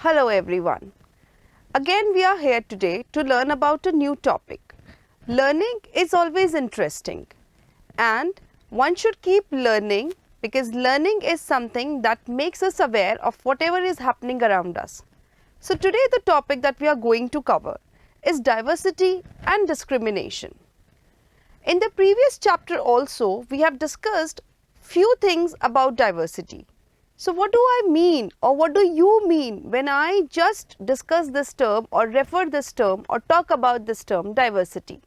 Hello everyone. Again we are here today to learn about a new topic. Learning is always interesting and one should keep learning because learning is something that makes us aware of whatever is happening around us. So today the topic that we are going to cover is diversity and discrimination. In the previous chapter also we have discussed few things about diversity. So what do I mean or what do you mean when I just discuss this term or refer this term or talk about this term diversity?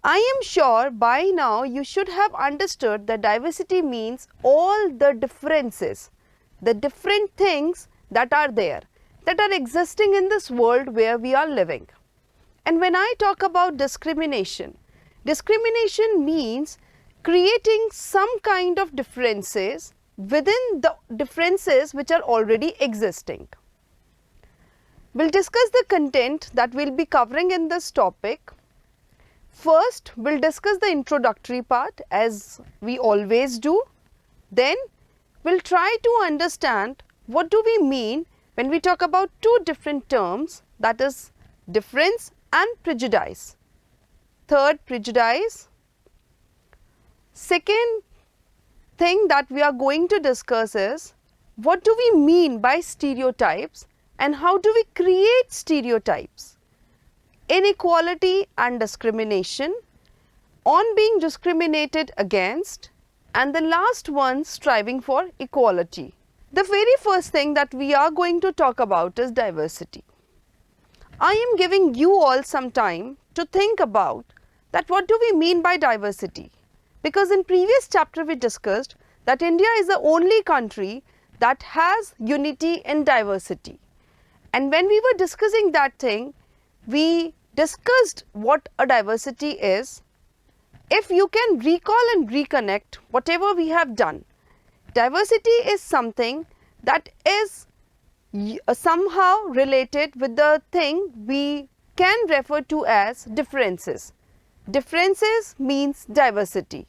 I am sure by now you should have understood that diversity means all the differences, the different things that are there, that are existing in this world where we are living. And when I talk about discrimination, discrimination means creating some kind of differences within the differences which are already existing. We'll discuss the content that we'll be covering in this topic. First, we'll discuss the introductory part as we always do. Then, we'll try to understand what do we mean when we talk about two different terms, that is difference and prejudice. Third, prejudice. Second thing that we are going to discuss is what do we mean by stereotypes and how do we create stereotypes, inequality and discrimination, on being discriminated against, and the last one, striving for equality. The very first thing that we are going to talk about is diversity. I am giving you all some time to think about that what do we mean by diversity. Because in previous chapter we discussed that India is the only country that has unity in diversity. And when we were discussing that thing, we discussed what a diversity is. If you can recall and reconnect whatever we have done, diversity is something that is somehow related with the thing we can refer to as differences. Differences means diversity,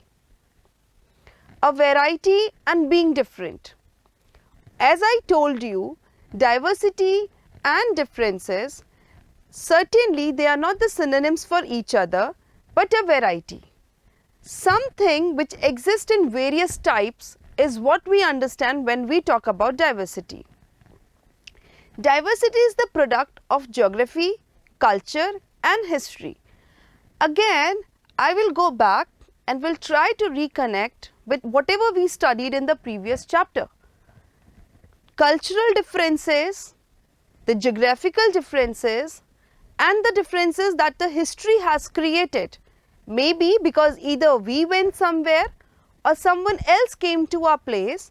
a variety and being different. As I told you, diversity and differences, certainly they are not the synonyms for each other, but a variety. Something which exists in various types is what we understand when we talk about diversity. Diversity is the product of geography, culture and history. Again, I will go back and will try to reconnect with whatever we studied in the previous chapter. Cultural differences, the geographical differences and the differences that the history has created. Maybe because either we went somewhere or someone else came to our place.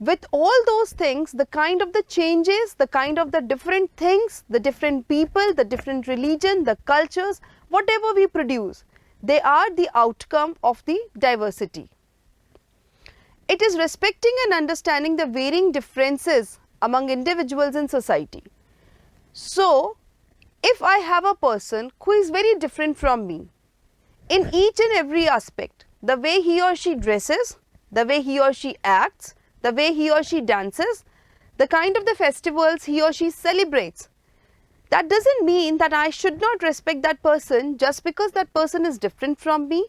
With all those things, the kind of the changes, the kind of the different things, the different people, the different religion, the cultures, whatever we produce, they are the outcome of the diversity. It is respecting and understanding the varying differences among individuals in society. So, if I have a person who is very different from me, in each and every aspect, the way he or she dresses, the way he or she acts, the way he or she dances, the kind of the festivals he or she celebrates, that doesn't mean that I should not respect that person just because that person is different from me.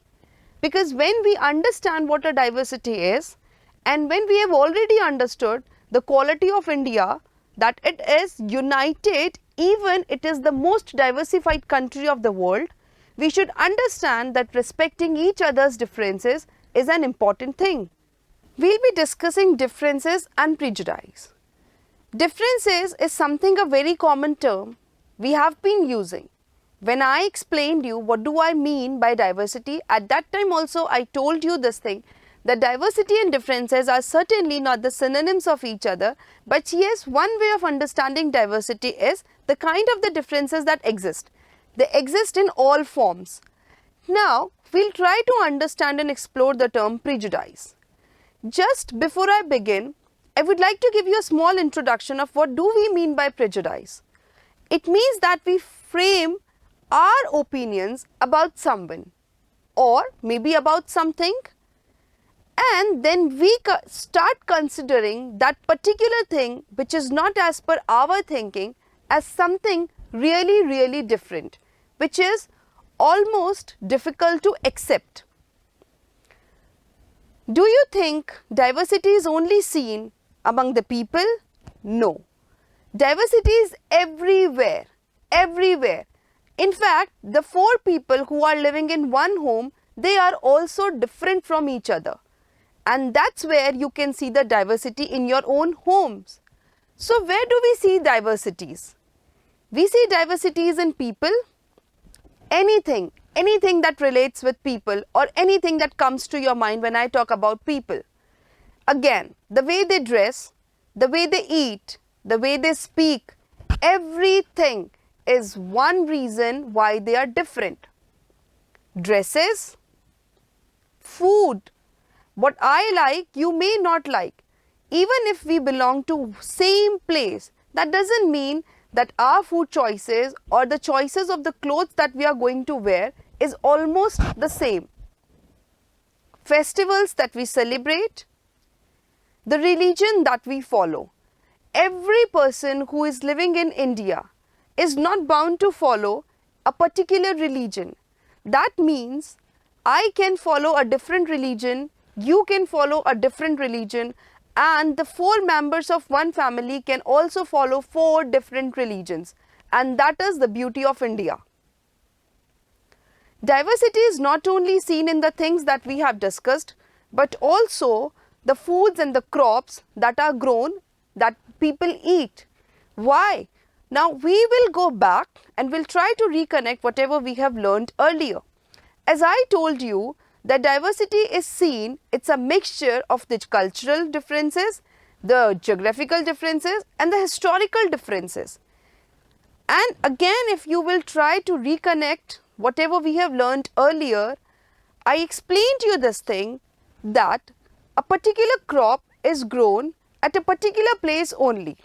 Because when we understand what a diversity is and when we have already understood the quality of India, that it is united, even it is the most diversified country of the world, we should understand that respecting each other's differences is an important thing. We will be discussing differences and prejudice. Differences is something a very common term we have been using. When I explained you what do I mean by diversity, at that time also I told you this thing, that diversity and differences are certainly not the synonyms of each other, but yes, one way of understanding diversity is the kind of the differences that exist. They exist in all forms. Now, we'll try to understand and explore the term prejudice. Just before I begin, I would like to give you a small introduction of what do we mean by prejudice. It means that we frame our opinions about someone or maybe about something And then we start considering that particular thing which is not as per our thinking as something really different, which is almost difficult to accept. Do you think diversity is only seen among the people? No. Diversity is everywhere, everywhere. In fact, the four people who are living in one home, they are also different from each other. And that's where you can see the diversity in your own homes. So where do we see diversities? We see diversities in people. Anything that relates with people or anything that comes to your mind when I talk about people. Again, the way they dress, the way they eat, the way they speak, everything is one reason why they are different. Dresses, food, what I like, you may not like. Even if we belong to same place, that doesn't mean that our food choices or the choices of the clothes that we are going to wear is almost the same. Festivals that we celebrate, the religion that we follow. Every person who is living in India is not bound to follow a particular religion. That means I can follow a different religion, you can follow a different religion, and the four members of one family can also follow four different religions. And that is the beauty of India. Diversity is not only seen in the things that we have discussed, but also the foods and the crops that are grown that people eat. Why? Now we will go back and we'll try to reconnect whatever we have learned earlier. As I told you, the diversity is seen, it's a mixture of the cultural differences, the geographical differences and the historical differences. And again, if you will try to reconnect whatever we have learned earlier, I explained to you this thing that a particular crop is grown at a particular place only.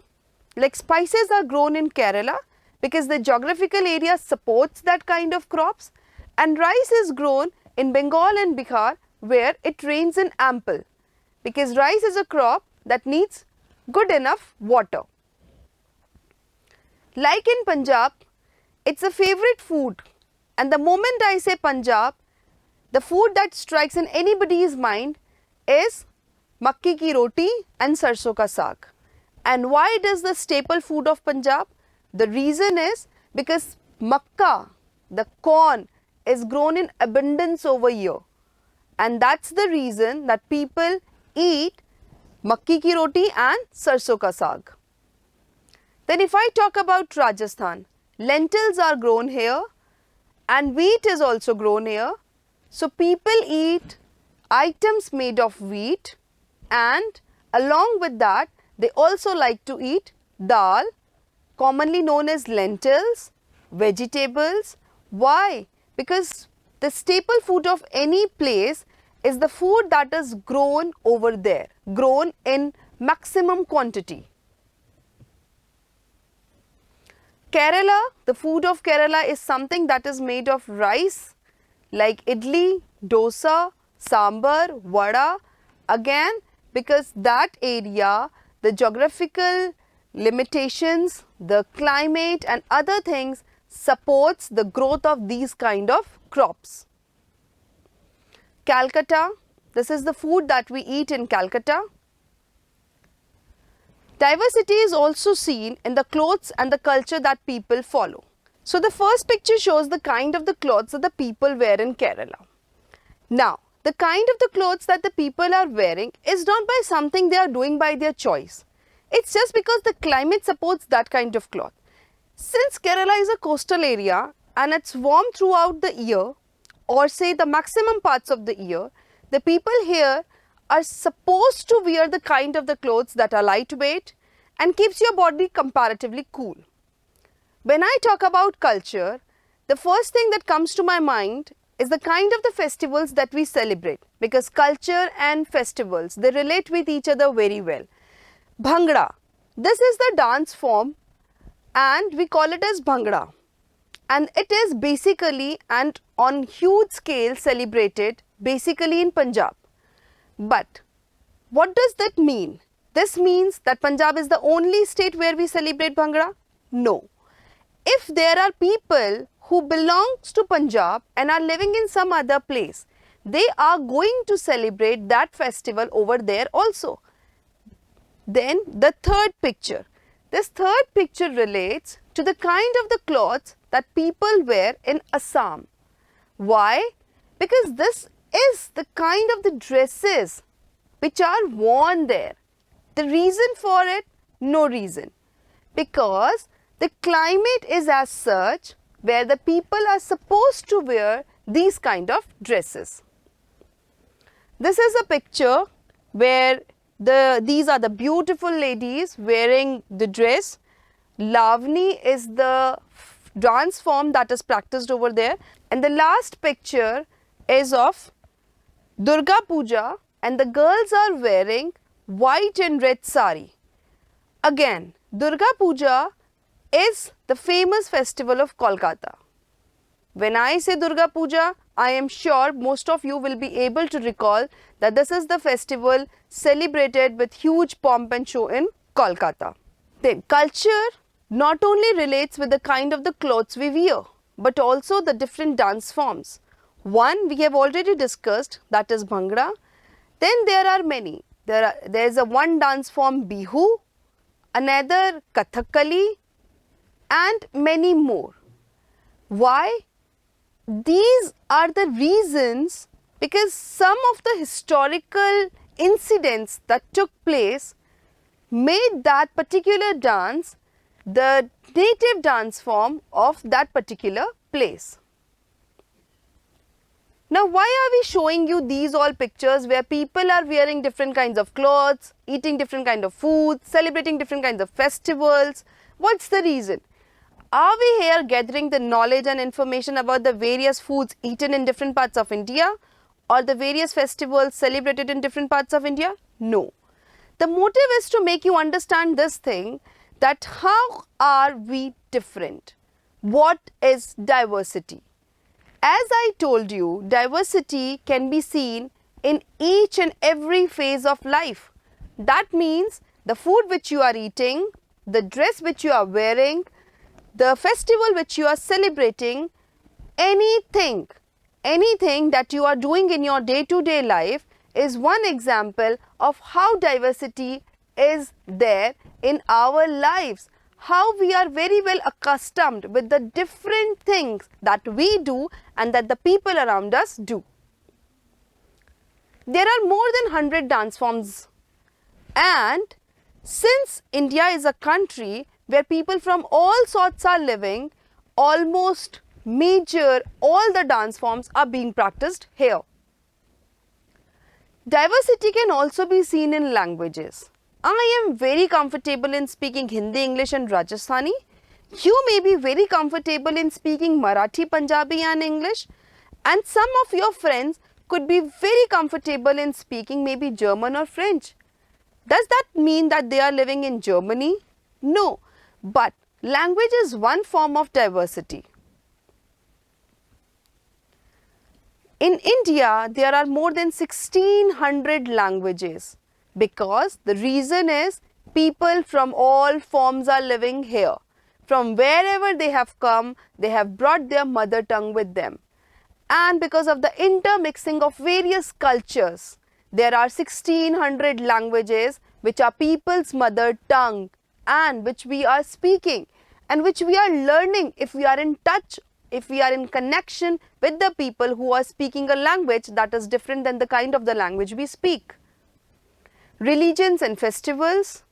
Like spices are grown in Kerala because the geographical area supports that kind of crops, and rice is grown in Bengal and Bihar where it rains in ample, because rice is a crop that needs good enough water. Like in Punjab, it's a favorite food, and the moment I say Punjab, the food that strikes in anybody's mind is makki ki roti and sarson ka saag. And why it is the staple food of Punjab? The reason is because makka, the corn, is grown in abundance over here, and that's the reason that people eat makki ki roti and sarson ka saag. Then if I talk about Rajasthan, lentils are grown here and wheat is also grown here. So people eat items made of wheat, and along with that they also like to eat dal, commonly known as lentils, vegetables. Why? Because the staple food of any place is the food that is grown over there, grown in maximum quantity. Kerala, the food of Kerala is something that is made of rice, like idli, dosa, sambar, vada. Again, because that area, the geographical limitations, the climate and other things supports the growth of these kind of crops. Calcutta, this is the food that we eat in Calcutta. Diversity is also seen in the clothes and the culture that people follow. So the first picture shows the kind of the clothes that the people wear in Kerala. Now, the kind of the clothes that the people are wearing is not by something they are doing by their choice. It's just because the climate supports that kind of cloth. Since Kerala is a coastal area and it's warm throughout the year, or say the maximum parts of the year, the people here are supposed to wear the kind of the clothes that are lightweight and keeps your body comparatively cool. When I talk about culture, the first thing that comes to my mind is the kind of the festivals that we celebrate, because culture and festivals, they relate with each other very well. Bhangra, this is the dance form and we call it as Bhangra, and it is basically and on huge scale celebrated basically in Punjab. But what does that mean? This means that Punjab is the only state where we celebrate Bhangra? No. If there are people who belongs to Punjab and are living in some other place, they are going to celebrate that festival over there also. Then the third picture. This third picture relates to the kind of the clothes that people wear in Assam. Why? Because this is the kind of the dresses which are worn there. The reason for it? No reason. Because the climate is as such where the people are supposed to wear these kind of dresses. This is a picture where these are the beautiful ladies wearing the dress. Lavani is the dance form that is practiced over there. And the last picture is of Durga Puja, and the girls are wearing white and red sari. Again, Durga Puja is the famous festival of Kolkata. When I say Durga Puja, I am sure most of you will be able to recall that this is the festival celebrated with huge pomp and show in Kolkata. Then culture not only relates with the kind of the clothes we wear, but also the different dance forms. One we have already discussed, that is Bhangra. Then there are many. There is a one dance form Bihu, another Kathakali, and many more. Why? These are the reasons because some of the historical incidents that took place made that particular dance the native dance form of that particular place. Now, why are we showing you these all pictures where people are wearing different kinds of clothes, eating different kind of food, celebrating different kinds of festivals? What's the reason? Are we here gathering the knowledge and information about the various foods eaten in different parts of India or the various festivals celebrated in different parts of India? No. The motive is to make you understand this thing, that how are we different? What is diversity? As I told you, diversity can be seen in each and every phase of life. That means the food which you are eating, the dress which you are wearing, the festival which you are celebrating, anything that you are doing in your day-to-day life is one example of how diversity is there in our lives. How we are very well accustomed with the different things that we do and that the people around us do. There are more than 100 dance forms, and since India is a country where people from all sorts are living, almost all the dance forms are being practiced here. Diversity can also be seen in languages. I am very comfortable in speaking Hindi, English and Rajasthani. You may be very comfortable in speaking Marathi, Punjabi and English, and some of your friends could be very comfortable in speaking maybe German or French. Does that mean that they are living in Germany? No, but language is one form of diversity. In India, there are more than 1600 languages because the reason is people from all forms are living here. From wherever they have come, they have brought their mother tongue with them. And because of the intermixing of various cultures, there are 1600 languages which are people's mother tongue and which we are speaking and which we are learning if we are in touch, if we are in connection with the people who are speaking a language that is different than the kind of the language we speak. Religions and festivals.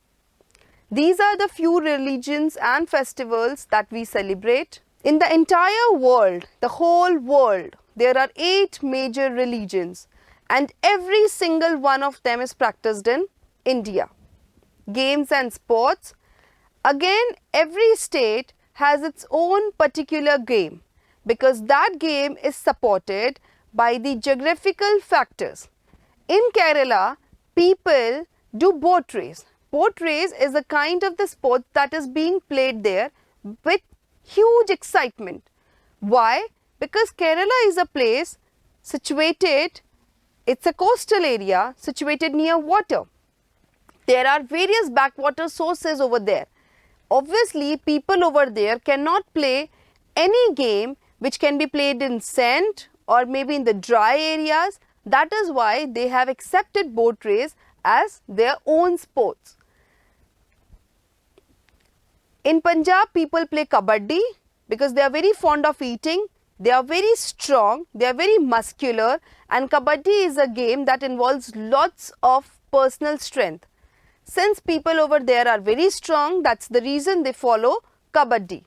These are the few religions and festivals that we celebrate. In the entire world, the whole world, there are 8 major religions and every single one of them is practiced in India. Games and sports. Again, every state has its own particular game because that game is supported by the geographical factors. In Kerala, people do boat race. Boat race is a kind of the sport that is being played there with huge excitement. Why? Because Kerala is a place situated It's a coastal area situated near water. There are various backwater sources over there. Obviously, people over there cannot play any game which can be played in sand or maybe in the dry areas. That is why they have accepted boat race as their own sports. In Punjab, people play kabaddi because they are very fond of eating. They are very strong, they are very muscular, and kabaddi is a game that involves lots of personal strength. Since people over there are very strong, that's the reason they follow kabaddi.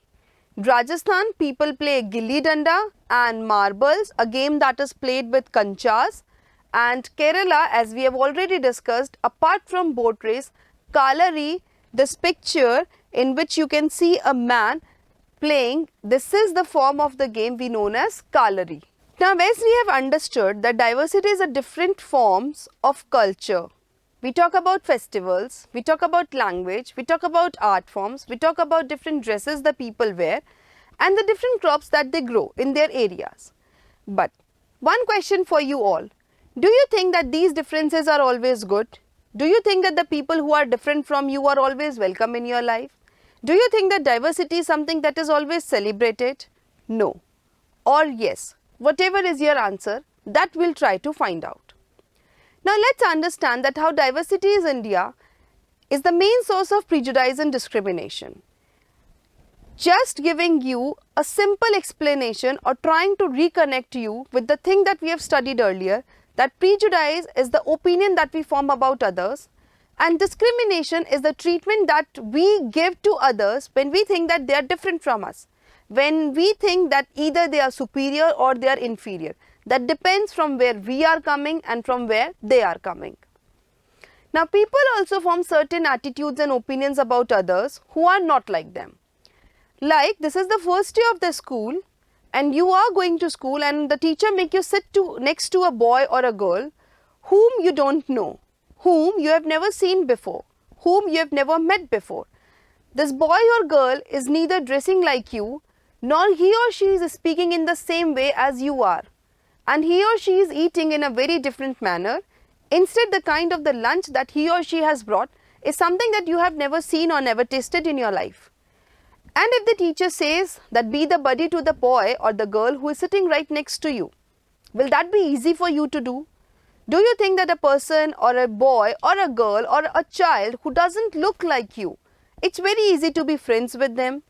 Rajasthan, people play gilli danda and marbles, a game that is played with kanchas. And Kerala, as we have already discussed, apart from boat race, Kalari, this picture in which you can see a man playing, this is the form of the game we known as Kalari. Now, as we have understood that diversity is a different forms of culture. We talk about festivals, we talk about language, we talk about art forms, we talk about different dresses the people wear and the different crops that they grow in their areas. But one question for you all, do you think that these differences are always good? Do you think that the people who are different from you are always welcome in your life? Do you think that diversity is something that is always celebrated? No or yes, whatever is your answer, that we'll try to find out. Now let's understand that how diversity in India is the main source of prejudice and discrimination. Just giving you a simple explanation or trying to reconnect you with the thing that we have studied earlier, that prejudice is the opinion that we form about others and discrimination is the treatment that we give to others when we think that they are different from us, when we think that either they are superior or they are inferior. That depends from where we are coming and from where they are coming. Now, people also form certain attitudes and opinions about others who are not like them. Like, this is the first day of the school and you are going to school and the teacher make you sit next to a boy or a girl whom you don't know, whom you have never seen before, whom you have never met before. This boy or girl is neither dressing like you, nor he or she is speaking in the same way as you are. And he or she is eating in a very different manner. Instead, the kind of the lunch that he or she has brought is something that you have never seen or never tasted in your life. And if the teacher says that be the buddy to the boy or the girl who is sitting right next to you, will that be easy for you to do? Do you think that a person or a boy or a girl or a child who doesn't look like you, it's very easy to be friends with them?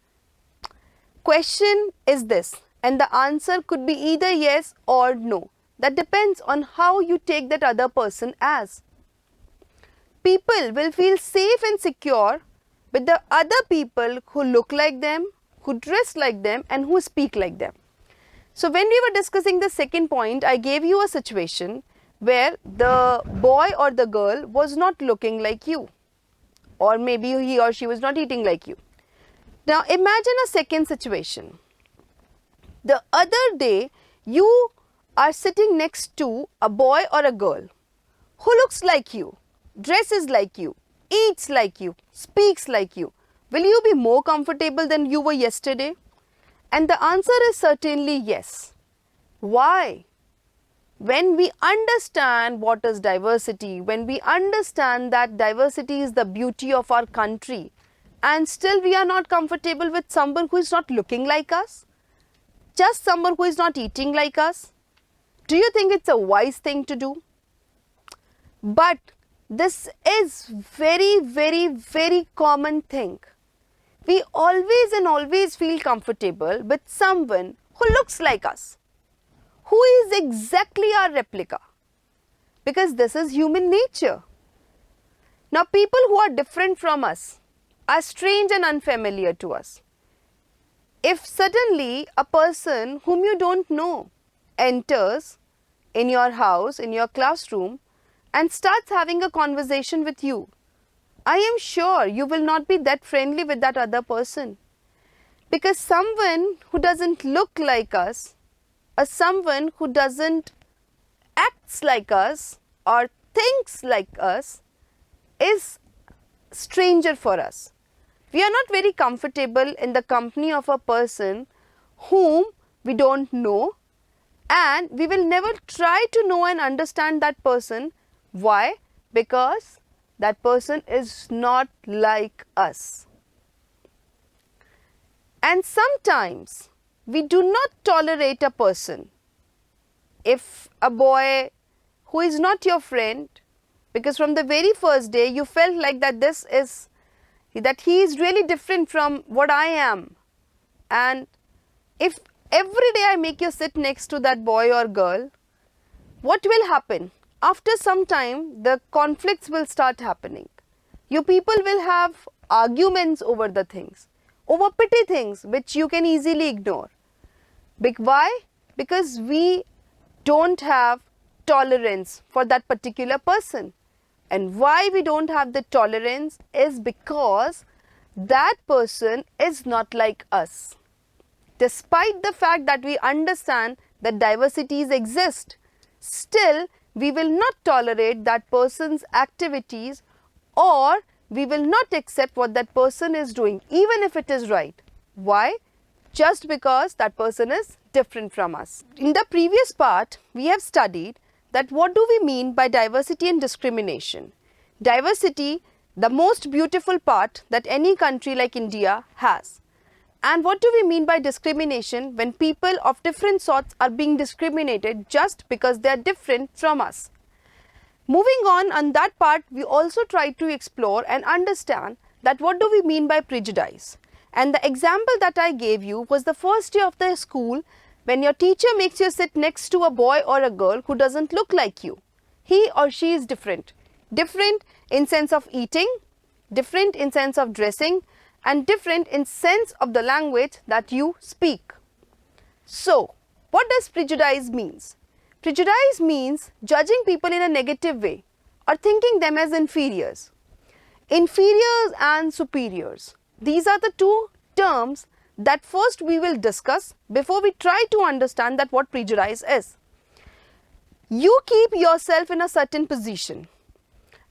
Question is this, and the answer could be either yes or no. That depends on how you take that other person as. People will feel safe and secure with the other people who look like them, who dress like them and who speak like them. So when we were discussing the second point, I gave you a situation where the boy or the girl was not looking like you, or maybe he or she was not eating like you. Now imagine a second situation. The other day you are sitting next to a boy or a girl who looks like you, dresses like you, eats like you, speaks like you. Will you be more comfortable than you were yesterday? And the answer is certainly yes. Why? When we understand what is diversity, when we understand that diversity is the beauty of our country, and still we are not comfortable with someone who is not looking like us, just someone who is not eating like us, do you think it's a wise thing to do? But this is very common thing. We always feel comfortable with someone who looks like us, who is exactly our replica, because this is human nature. Now, people who are different from us are strange and unfamiliar to us. If suddenly a person whom you don't know enters in your house, in your classroom and starts having a conversation with you, I am sure you will not be that friendly with that other person, because someone who doesn't look like us or someone who doesn't acts like us or thinks like us is stranger for us. We are not very comfortable in the company of a person whom we don't know and we will never try to know and understand that person. Why? Because that person is not like us. And sometimes we do not tolerate a person. If a boy who is not your friend, because from the very first day you felt like that he is really different from what I am, and if every day I make you sit next to that boy or girl, what will happen? After some time, the conflicts will start happening. You people will have arguments over the things, over petty things which you can easily ignore. Why? Because we don't have tolerance for that particular person. And why we don't have the tolerance is because that person is not like us. Despite the fact that we understand that diversities exist, still we will not tolerate that person's activities, or we will not accept what that person is doing, even if it is right. Why? Just because that person is different from us. In the previous part, we have studied that what do we mean by diversity and discrimination. Diversity, the most beautiful part that any country like India has. And what do we mean by discrimination when people of different sorts are being discriminated just because they are different from us? Moving on that part, we also tried to explore and understand that what do we mean by prejudice. And the example that I gave you was the first day of the school when your teacher makes you sit next to a boy or a girl who doesn't look like you. He or she is different. Different in sense of eating, different in sense of dressing, and different in sense of the language that you speak. So, what does prejudice means? Prejudice means judging people in a negative way or thinking them as inferiors. Inferiors and superiors. These are the two terms that first we will discuss before we try to understand that what prejudice is. You keep yourself in a certain position,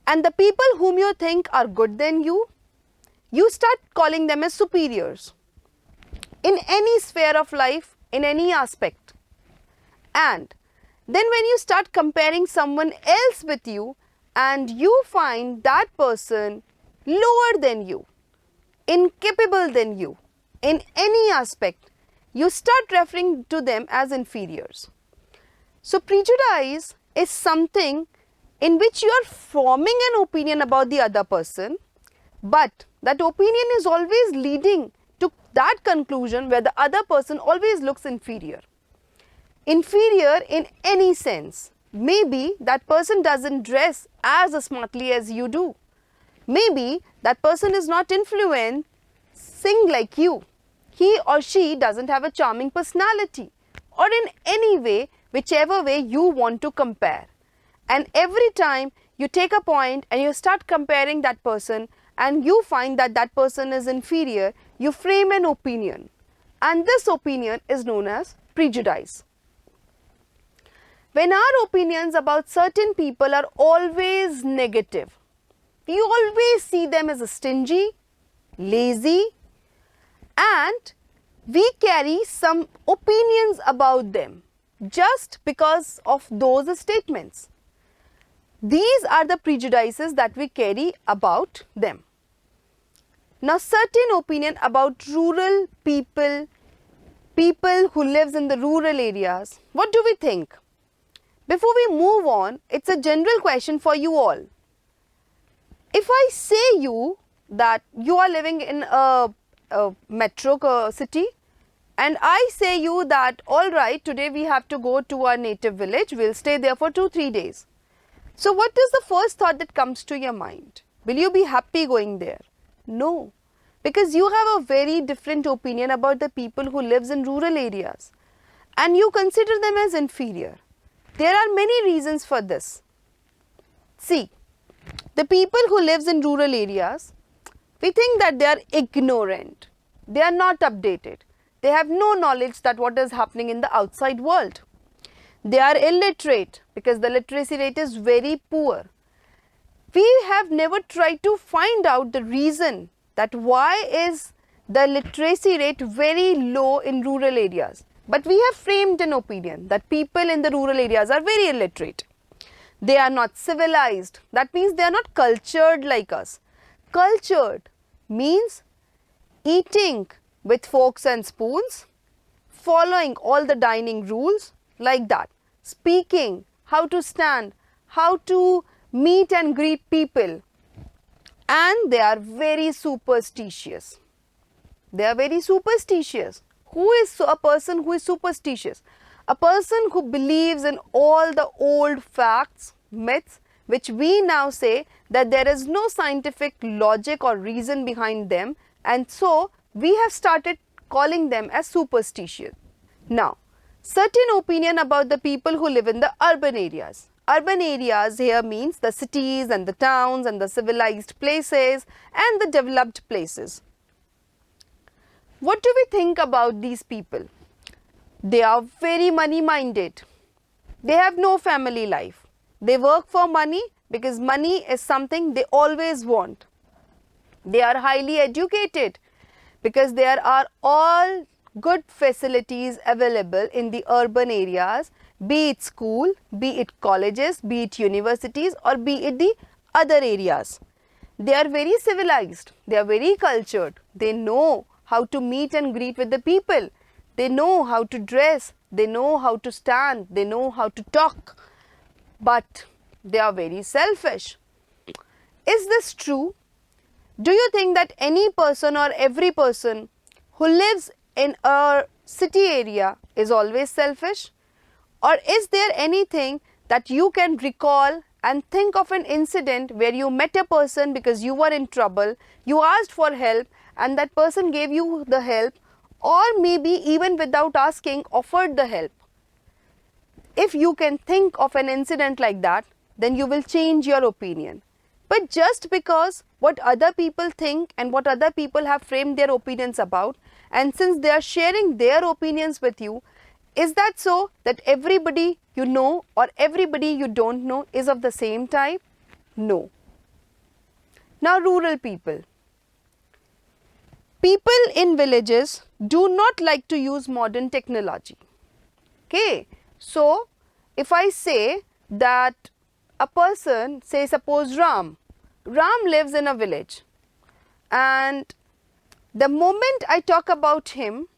and the people whom you think are good than you start calling them as superiors in any sphere of life, in any aspect. And then when you start comparing someone else with you and you find that person lower than you, incapable than you in any aspect, you start referring to them as inferiors. So prejudice is something in which you are forming an opinion about the other person, but that opinion is always leading to that conclusion where the other person always looks inferior. Inferior in any sense. Maybe that person doesn't dress as smartly as you do. Maybe that person is not influencing like you. He or she doesn't have a charming personality, or in any way, whichever way you want to compare. And every time you take a point and you start comparing that person and you find that that person is inferior, you frame an opinion. And this opinion is known as prejudice. When our opinions about certain people are always negative, we always see them as stingy, lazy, and we carry some opinions about them just because of those statements. These are the prejudices that we carry about them. Now, certain opinion about rural people who lives in the rural areas, what do we think? Before we move on, it's a general question for you all. If I say you that you are living in a metro city, and I say you that all right, today we have to go to our native village, we'll stay there for 2-3 days. So what is the first thought that comes to your mind? Will you be happy going there? No, because you have a very different opinion about the people who lives in rural areas and you consider them as inferior. There are many reasons for this. See, the people who lives in rural areas, we think that they are ignorant, they are not updated, they have no knowledge that what is happening in the outside world. They are illiterate because the literacy rate is very poor. We have never tried to find out the reason that why is the literacy rate very low in rural areas. But we have framed an opinion that people in the rural areas are very illiterate. They are not civilized. That means they are not cultured like us. Cultured means eating with forks and spoons, following all the dining rules like that, speaking, how to stand, how to meet and greet people, and they are very superstitious. They are very superstitious. Who is a person who is superstitious? A person who believes in all the old facts, myths, which we now say that there is no scientific logic or reason behind them, and so we have started calling them as superstitious. Now, certain opinion about the people who live in the urban areas. Urban areas here means the cities and the towns and the civilized places and the developed places. What do we think about these people? They are very money minded. They have no family life. They work for money because money is something they always want. They are highly educated because there are all good facilities available in the urban areas, be it school, be it colleges, be it universities, or be it the other areas. They are very civilized. They are very cultured. They know how to meet and greet with the people. They know how to dress. They know how to stand. They know how to talk. But they are very selfish. Is this true? Do you think that any person or every person who lives in a city area is always selfish? Or is there anything that you can recall and think of an incident where you met a person because you were in trouble, you asked for help and that person gave you the help, or maybe even without asking offered the help? If you can think of an incident like that, then you will change your opinion. But just because what other people think and what other people have framed their opinions about, and since they are sharing their opinions with you, is that so that everybody you know or everybody you don't know is of the same type? No. Now, rural people. People in villages do not like to use modern technology. Okay. So, if I say that a person, say suppose Ram lives in a village, and the moment I talk about him,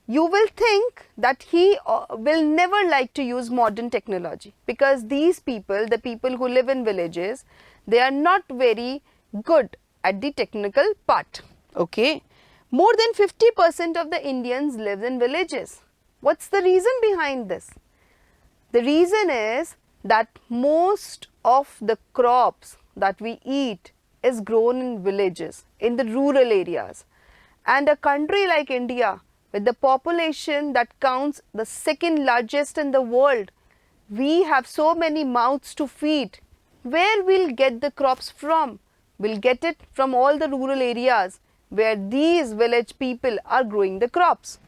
you will think that he will never like to use modern technology, because these people, the people who live in villages, they are not very good at the technical part. Okay. More than 50% of the Indians live in villages. What's the reason behind this? The reason is that most of the crops that we eat is grown in villages, in the rural areas. And a country like India, with the population that counts the second largest in the world, we have so many mouths to feed. Where we'll get the crops from? We'll get it from all the rural areas where these village people are growing the crops.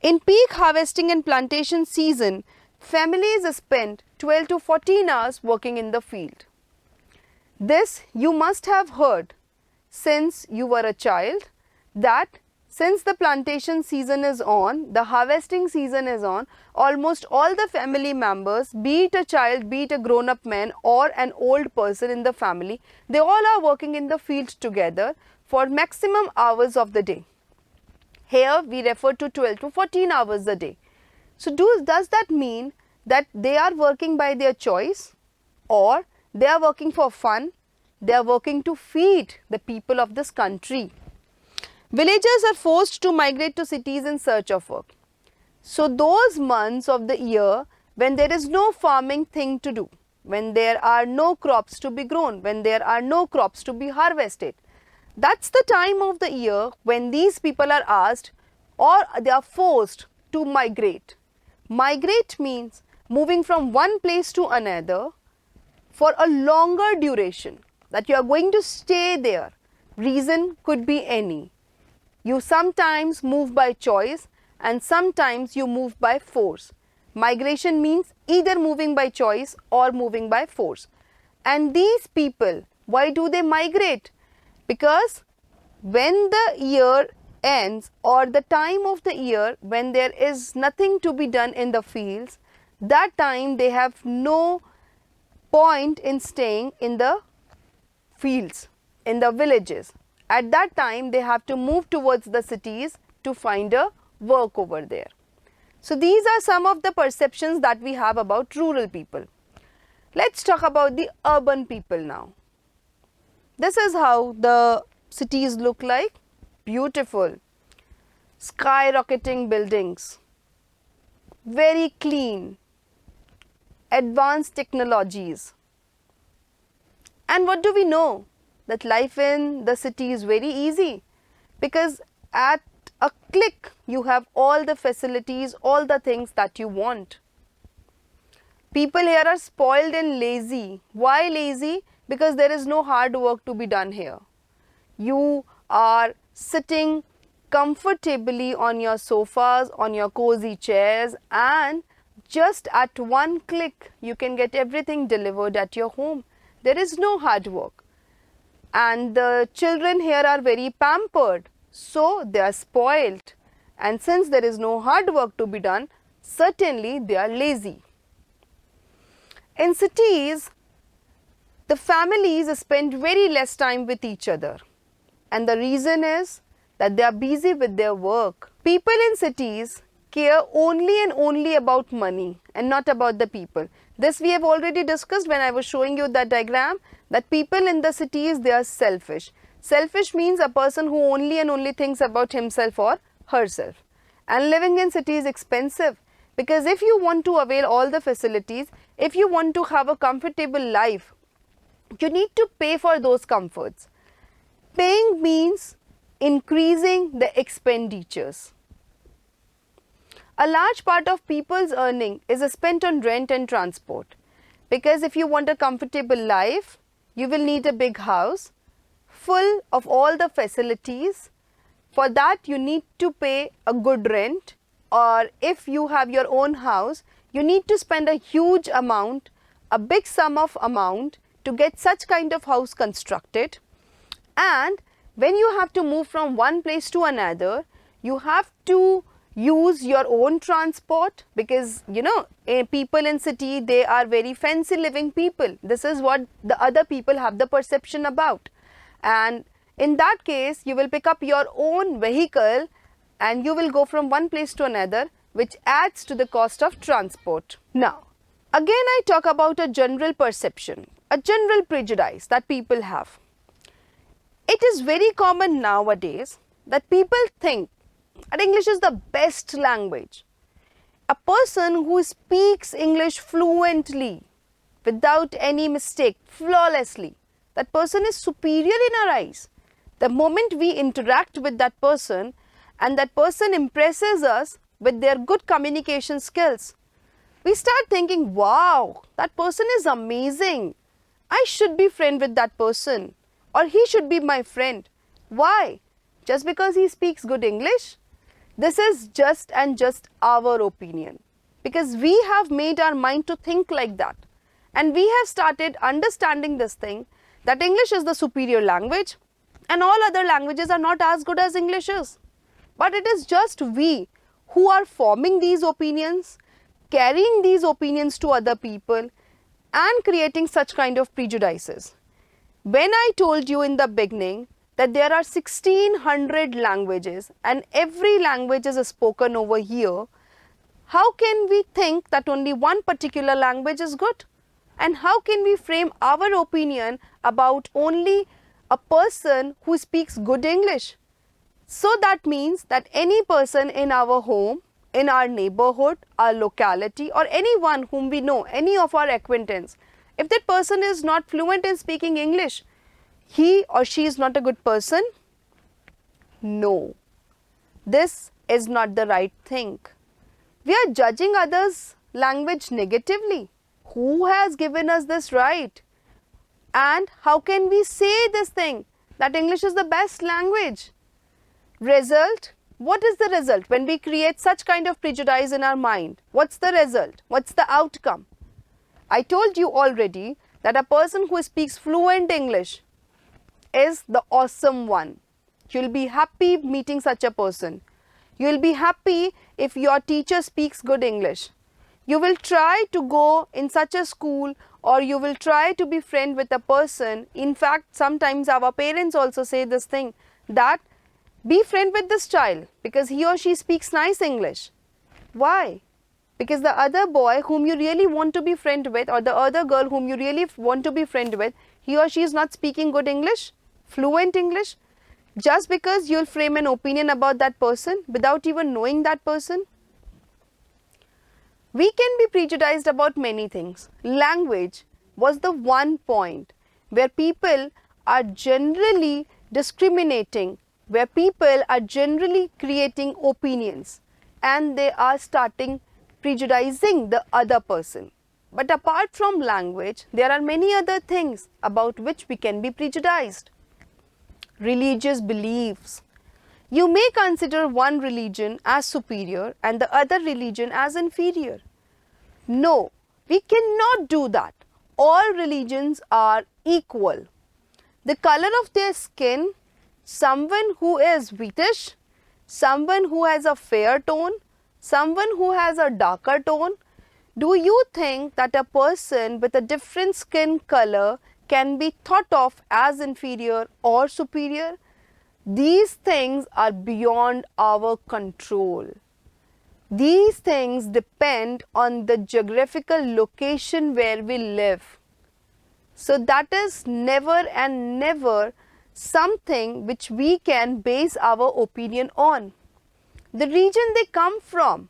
In peak harvesting and plantation season, families spend 12 to 14 hours working in the field. This you must have heard since you were a child, that since the plantation season is on, the harvesting season is on, almost all the family members, be it a child, be it a grown-up man or an old person in the family, they all are working in the field together for maximum hours of the day. Here we refer to 12 to 14 hours a day. So does that mean that they are working by their choice, or they are working for fun? They are working to feed the people of this country. Villagers are forced to migrate to cities in search of work. So those months of the year when there is no farming thing to do, when there are no crops to be grown, when there are no crops to be harvested, that's the time of the year when these people are asked or they are forced to migrate. Migrate means moving from one place to another for a longer duration, that you are going to stay there. Reason could be any. You sometimes move by choice and sometimes you move by force. Migration means either moving by choice or moving by force. And these people, why do they migrate? Because when the year ends or the time of the year when there is nothing to be done in the fields, that time they have no point in staying in the fields, in the villages. At that time they have to move towards the cities to find a work over there. So these are some of the perceptions that we have about rural people. Let's talk about the urban people now. This is how the cities look like. Beautiful, skyrocketing buildings, very clean, advanced technologies. And what do we know? That life in the city is very easy, because at a click you have all the facilities, all the things that you want. People here are spoiled and lazy. Why lazy? Because there is no hard work to be done here. You are sitting comfortably on your sofas, on your cozy chairs, and just at one click you can get everything delivered at your home. There is no hard work. And the children here are very pampered, so they are spoiled. And since there is no hard work to be done, certainly they are lazy. In cities, the families spend very less time with each other. And the reason is that they are busy with their work. People in cities care only and only about money and not about the people. This we have already discussed when I was showing you that diagram, that people in the cities, they are selfish. Selfish means a person who only and only thinks about himself or herself. And living in city is expensive, because if you want to avail all the facilities, if you want to have a comfortable life, you need to pay for those comforts. Paying means increasing the expenditures. A large part of people's earning is spent on rent and transport, because if you want a comfortable life, you will need a big house full of all the facilities. For that you need to pay a good rent, or if you have your own house, you need to spend a huge amount, a big sum of amount to get such kind of house constructed. And when you have to move from one place to another, you have to use your own transport, because you know, people in city, they are very fancy living people. This is what the other people have the perception about. And in that case, you will pick up your own vehicle and you will go from one place to another, which adds to the cost of transport. Now, again I talk about a general perception, a general prejudice that people have. It is very common nowadays that people think that English is the best language. A person who speaks English fluently, without any mistake, flawlessly, that person is superior in our eyes. The moment we interact with that person and that person impresses us with their good communication skills, we start thinking, wow, that person is amazing. I should be friend with that person, or he should be my friend. Why? Just because he speaks good English? This is just our opinion, because we have made our mind to think like that, and we have started understanding this thing, that English is the superior language and all other languages are not as good as English is. But it is just we who are forming these opinions, carrying these opinions to other people and creating such kind of prejudices. When I told you in the beginning that there are 1600 languages and every language is spoken over here, how can we think that only one particular language is good? And how can we frame our opinion about only a person who speaks good English? So that means that any person in our home, in our neighborhood, our locality, or anyone whom we know, any of our acquaintance, if that person is not fluent in speaking English, he or she is not a good person? No, this is not the right thing. We are judging others' language negatively. Who has given us this right? And how can we say this thing, that English is the best language? Result? What is the result when we create such kind of prejudice in our mind? What's the result? What's the outcome? I told you already that a person who speaks fluent English is the awesome one. You'll be happy meeting such a person. You'll be happy if your teacher speaks good English. You will try to go in such a school, or you will try to be friend with a person. In fact, sometimes our parents also say this thing, that be friend with this child because he or she speaks nice English. Why? Because the other boy whom you really want to be friend with, or the other girl whom you really want to be friend with, he or she is not speaking good English, fluent English. Just because you'll frame an opinion about that person without even knowing that person. We can be prejudiced about many things. Language was the one point where people are generally discriminating, where people are generally creating opinions, and they are starting prejudicing the other person. But apart from language, there are many other things about which we can be prejudiced. Religious beliefs. You may consider one religion as superior and the other religion as inferior. No, we cannot do that. All religions are equal. The color of their skin, someone who is whitish, someone who has a fair tone, someone who has a darker tone. Do you think that a person with a different skin color can be thought of as inferior or superior? These things are beyond our control. These things depend on the geographical location where we live. So that is never and never something which we can base our opinion on. The region they come from.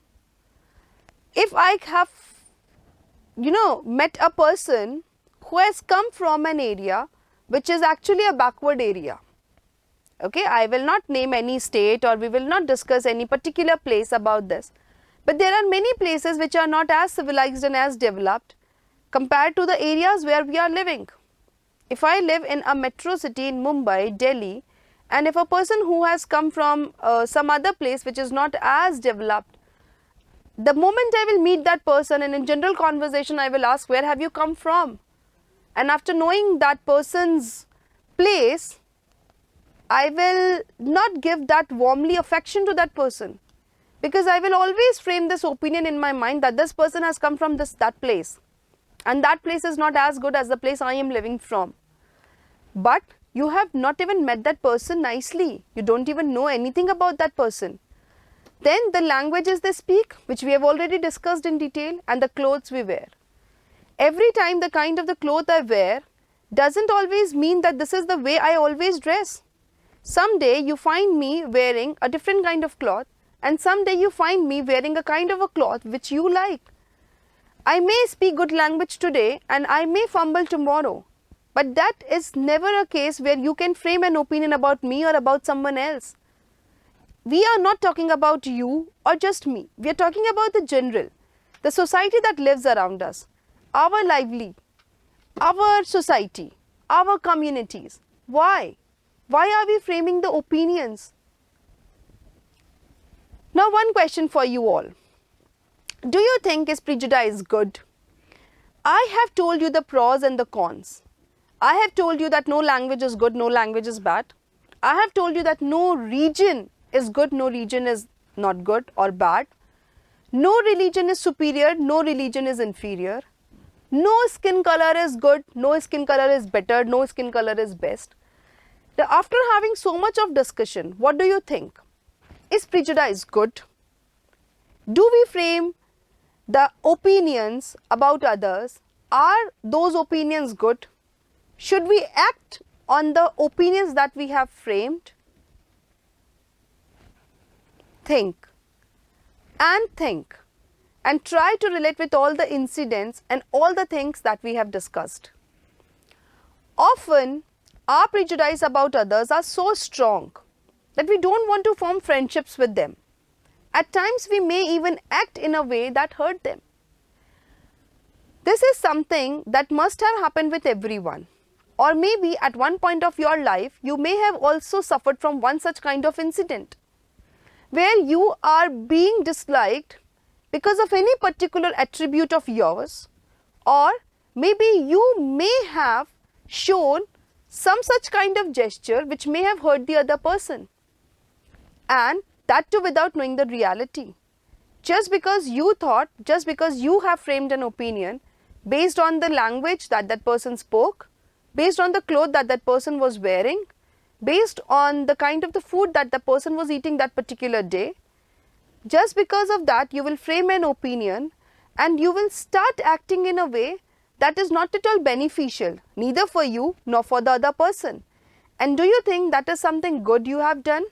If I have, met a person who has come from an area which is actually a backward area. Okay, I will not name any state, or we will not discuss any particular place about this. But there are many places which are not as civilized and as developed compared to the areas where we are living. If I live in a metro city in Mumbai, Delhi, and if a person who has come from some other place which is not as developed, the moment I will meet that person and in general conversation I will ask, where have you come from? And after knowing that person's place, I will not give that warmly affection to that person, because I will always frame this opinion in my mind that this person has come from that place, and that place is not as good as the place I am living from. But you have not even met that person nicely. You don't even know anything about that person. Then the languages they speak, which we have already discussed in detail, and the clothes we wear. Every time the kind of the cloth I wear doesn't always mean that this is the way I always dress. Someday you find me wearing a different kind of cloth, and someday you find me wearing a kind of a cloth which you like. I may speak good language today and I may fumble tomorrow, but that is never a case where you can frame an opinion about me or about someone else. We are not talking about you or just me. We are talking about the general, the society that lives around us, our lively, our society, our communities. Why? Why are we framing the opinions? Now, one question for you all. Do you think is prejudice good? I have told you the pros and the cons. I have told you that no language is good, no language is bad. I have told you that no region is good, no region is not good or bad. No religion is superior, no religion is inferior. No skin color is good, no skin color is better, no skin color is best. Now, after having so much of discussion, what do you think? Is prejudice good? Do we frame the opinions about others? Are those opinions good? Should we act on the opinions that we have framed? Think and try to relate with all the incidents and all the things that we have discussed. Often, our prejudice about others are so strong that we don't want to form friendships with them. At times, we may even act in a way that hurt them. This is something that must have happened with everyone. Or maybe at one point of your life, you may have also suffered from one such kind of incident, where you are being disliked because of any particular attribute of yours, or maybe you may have shown some such kind of gesture which may have hurt the other person, and that too without knowing the reality. Just because you thought, just because you have framed an opinion based on the language that that person spoke, based on the clothes that that person was wearing, based on the kind of the food that the person was eating that particular day, just because of that you will frame an opinion and you will start acting in a way that is not at all beneficial, neither for you nor for the other person. And do you think that is something good you have done?